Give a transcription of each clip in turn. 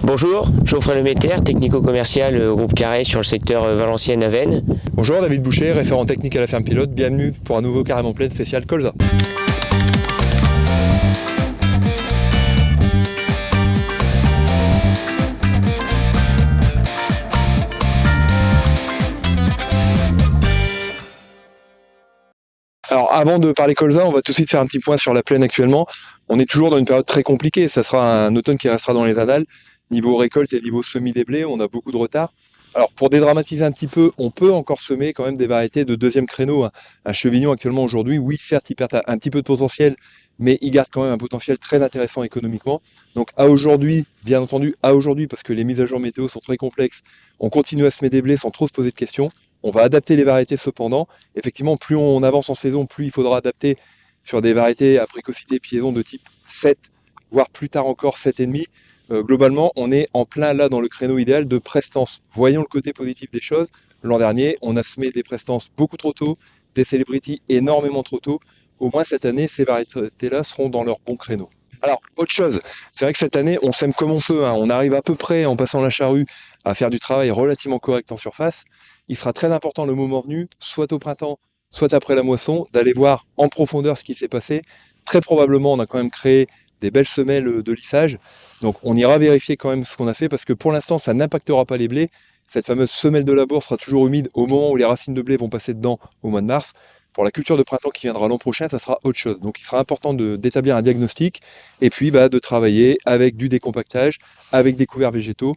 Bonjour, Geoffrey Leméter, technico-commercial au groupe Carré sur le secteur Valenciennes-Avennes. Bonjour, David Boucher, référent technique à la ferme pilote. Bienvenue pour un nouveau Carrément Plaine spécial colza. Alors avant de parler colza, on va tout de suite faire un petit point sur la plaine actuellement. On est toujours dans une période très compliquée, ça sera un automne qui restera dans les annales. Niveau récolte et niveau semis des blés, on a beaucoup de retard. Alors pour dédramatiser un petit peu, on peut encore semer quand même des variétés de deuxième créneau. Un chevignon actuellement aujourd'hui, oui certes il perd un petit peu de potentiel, mais il garde quand même un potentiel très intéressant économiquement. Donc à aujourd'hui, bien entendu à aujourd'hui, parce que les mises à jour météo sont très complexes, on continue à semer des blés sans trop se poser de questions. On va adapter les variétés cependant. Effectivement, plus on avance en saison, plus il faudra adapter sur des variétés à précocité piaison de type 7, voire plus tard encore 7,5. Globalement, on est en plein là dans le créneau idéal de prestance. Voyons le côté positif des choses. L'an dernier, on a semé des prestances beaucoup trop tôt, des celebrity énormément trop tôt. Au moins cette année, ces variétés-là seront dans leur bon créneau. Alors, autre chose, c'est vrai que cette année, on sème comme on peut. On arrive à peu près, en passant la charrue, à faire du travail relativement correct en surface. Il sera très important le moment venu, soit au printemps, soit après la moisson, d'aller voir en profondeur ce qui s'est passé. Très probablement, on a quand même créé des belles semelles de lissage. Donc on ira vérifier quand même ce qu'on a fait parce que pour l'instant, ça n'impactera pas les blés. Cette fameuse semelle de labour sera toujours humide au moment où les racines de blé vont passer dedans au mois de mars. Pour la culture de printemps qui viendra l'an prochain, ça sera autre chose. Donc il sera important d'établir un diagnostic et puis de travailler avec du décompactage, avec des couverts végétaux,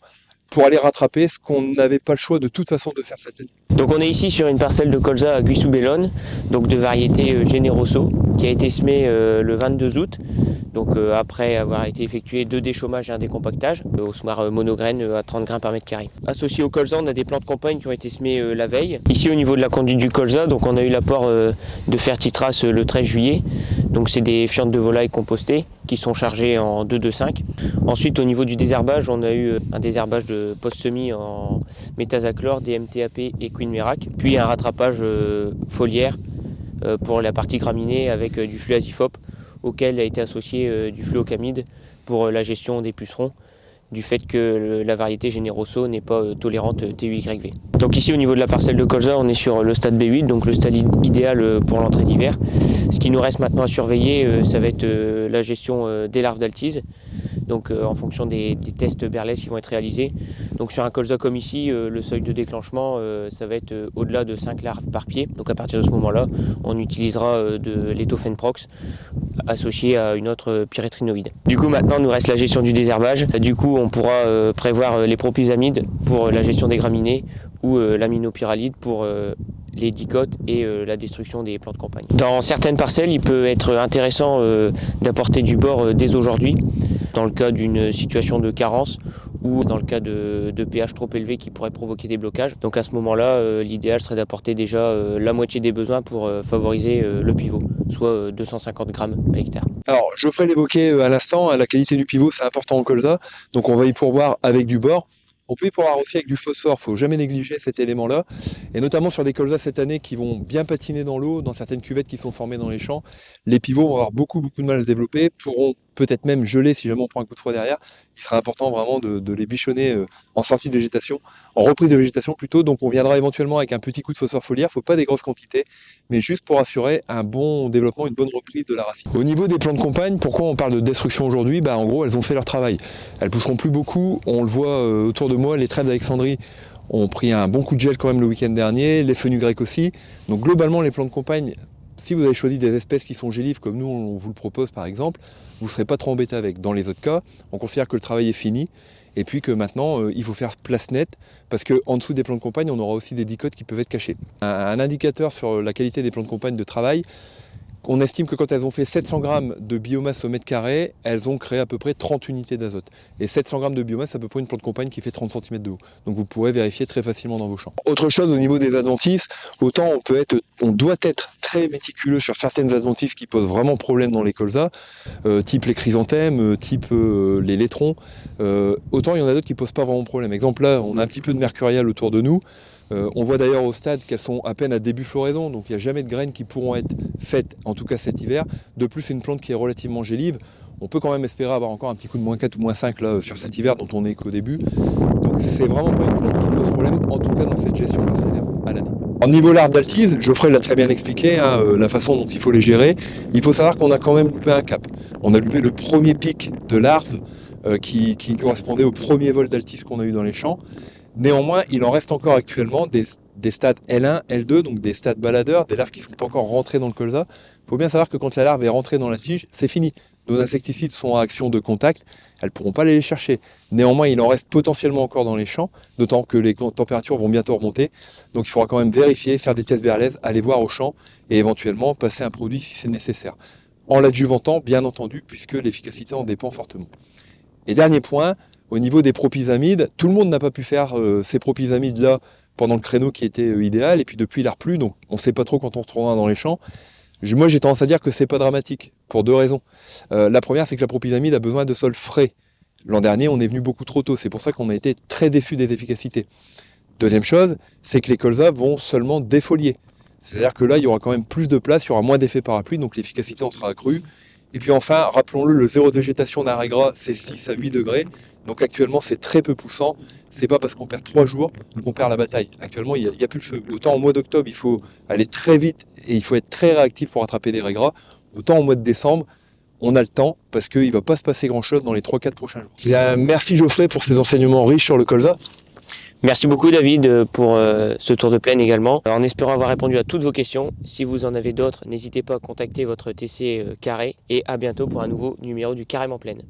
pour aller rattraper ce qu'on n'avait pas le choix de toute façon de faire cette année. Donc on est ici sur une parcelle de colza à Guissoubellone, donc de variété Generoso, qui a été semée le 22 août. Donc après avoir été effectué 2 déchômages et un décompactage, au semoir monograine à 30 grains par mètre carré. Associé au colza, on a des plants de campagne qui ont été semés la veille. Ici au niveau de la conduite du colza, donc on a eu l'apport de Fertitras le 13 juillet. Donc c'est des fientes de volaille compostées qui sont chargées en 2,2,5. Ensuite au niveau du désherbage, on a eu un désherbage de post-semis en métazachlore, DMTAP et Queen Merac. Puis un rattrapage foliaire pour la partie graminée avec du fluazifop, auquel a été associé du fluocamide pour la gestion des pucerons, du fait que la variété Generoso n'est pas tolérante TUYV. Donc ici au niveau de la parcelle de colza, on est sur le stade B8, donc le stade idéal pour l'entrée d'hiver. Ce qui nous reste maintenant à surveiller, ça va être la gestion des larves d'altise, donc en fonction des tests Berlès qui vont être réalisés. Donc sur un colza comme ici, le seuil de déclenchement, ça va être au-delà de 5 larves par pied. Donc à partir de ce moment-là, on utilisera de l'éthofenprox associé à une autre pyrétrinoïde. Du coup maintenant, nous reste la gestion du désherbage. Du coup, on pourra prévoir les propysamides pour la gestion des graminées ou l'aminopyralide pour les dicotes et la destruction des plants de campagne. Dans certaines parcelles, il peut être intéressant d'apporter du bord dès aujourd'hui, dans le cas d'une situation de carence ou dans le cas de pH trop élevé qui pourrait provoquer des blocages. Donc à ce moment-là, l'idéal serait d'apporter déjà la moitié des besoins pour favoriser le pivot, soit 250 grammes à l'hectare. Alors Geoffrey l'évoquait à l'instant, la qualité du pivot c'est important en colza, donc on va y pourvoir avec du bord. On peut y pourvoir aussi avec du phosphore, il ne faut jamais négliger cet élément-là, et notamment sur des colzas cette année qui vont bien patiner dans l'eau, dans certaines cuvettes qui sont formées dans les champs, les pivots vont avoir beaucoup de mal à se développer, pourront peut-être même geler si jamais on prend un coup de froid derrière. Il sera important vraiment de les bichonner en sortie de végétation, en reprise de végétation plutôt, donc on viendra éventuellement avec un petit coup de phosphore foliaire, il ne faut pas des grosses quantités, mais juste pour assurer un bon développement, une bonne reprise de la racine. Au niveau des plants de campagne, pourquoi on parle de destruction aujourd'hui ? En gros, elles ont fait leur travail. Elles pousseront plus beaucoup, on le voit autour de moi, les trèves d'Alexandrie ont pris un bon coup de gel quand même le week-end dernier, les fenouils grecs aussi. Donc globalement, les plants de campagne, si vous avez choisi des espèces qui sont gélives, comme nous on vous le propose par exemple, vous ne serez pas trop embêté avec. Dans les autres cas, on considère que le travail est fini, et puis que maintenant, il faut faire place nette, parce qu'en dessous des plants de campagne, on aura aussi des dicotes qui peuvent être cachés. Un indicateur sur la qualité des plants de campagne de travail, on estime que quand elles ont fait 700 grammes de biomasse au mètre carré, elles ont créé à peu près 30 unités d'azote. Et 700 grammes de biomasse, c'est à peu près une plante de campagne qui fait 30 cm de haut. Donc vous pourrez vérifier très facilement dans vos champs. Autre chose au niveau des adventices, autant on doit être très méticuleux sur certaines adventices qui posent vraiment problème dans les colzas, type les chrysanthèmes, type les laitrons. Autant il y en a d'autres qui posent pas vraiment problème. Exemple là, on a un petit peu de mercurial autour de nous. On voit d'ailleurs au stade qu'elles sont à peine à début floraison, donc il n'y a jamais de graines qui pourront être faites, en tout cas cet hiver. De plus, c'est une plante qui est relativement gélive. On peut quand même espérer avoir encore un petit coup de -4 ou -5 là, sur cet hiver dont on est qu'au début. Donc c'est vraiment pas une plante qui pose problème, en tout cas dans cette gestion parcellaire à l'année. En niveau larve d'altise, Geoffrey l'a très bien expliqué, la façon dont il faut les gérer. Il faut savoir qu'on a quand même loupé un cap. On a loupé le premier pic de larves qui correspondait au premier vol d'altise qu'on a eu dans les champs. Néanmoins, il en reste encore actuellement des stades L1, L2, donc des stades baladeurs, des larves qui ne sont pas encore rentrées dans le colza. Il faut bien savoir que quand la larve est rentrée dans la tige, c'est fini. Nos insecticides sont à action de contact, elles ne pourront pas aller les chercher. Néanmoins, il en reste potentiellement encore dans les champs, d'autant que les températures vont bientôt remonter. Donc il faudra quand même vérifier, faire des tests berlaises, aller voir au champ et éventuellement passer un produit si c'est nécessaire. En l'adjuvantant, bien entendu, puisque l'efficacité en dépend fortement. Et dernier point, au niveau des propysamides, tout le monde n'a pas pu faire ces propysamides-là pendant le créneau qui était idéal, et puis depuis il a replu, donc on ne sait pas trop quand on retournera dans les champs. Moi j'ai tendance à dire que c'est pas dramatique, pour deux raisons. La première, c'est que la propysamide a besoin de sol frais. L'an dernier, on est venu beaucoup trop tôt, c'est pour ça qu'on a été très déçus des efficacités. Deuxième chose, c'est que les colzas vont seulement défolier. C'est-à-dire que là, il y aura quand même plus de place, il y aura moins d'effet parapluie, donc l'efficacité en sera accrue. Et puis enfin, rappelons-le, le zéro de végétation d'un raie gras, c'est 6 à 8 degrés. Donc actuellement, c'est très peu poussant. C'est pas parce qu'on perd 3 jours qu'on perd la bataille. Actuellement, il n'y a plus le feu. Autant au mois d'octobre, il faut aller très vite et il faut être très réactif pour attraper des raies gras. Autant au mois de décembre, on a le temps parce qu'il ne va pas se passer grand-chose dans les 3-4 prochains jours. Bien, merci Geoffrey pour ces enseignements riches sur le colza. Merci beaucoup David pour ce tour de plaine également. En espérant avoir répondu à toutes vos questions, si vous en avez d'autres, n'hésitez pas à contacter votre TC Carré et à bientôt pour un nouveau numéro du Carrément Plaine.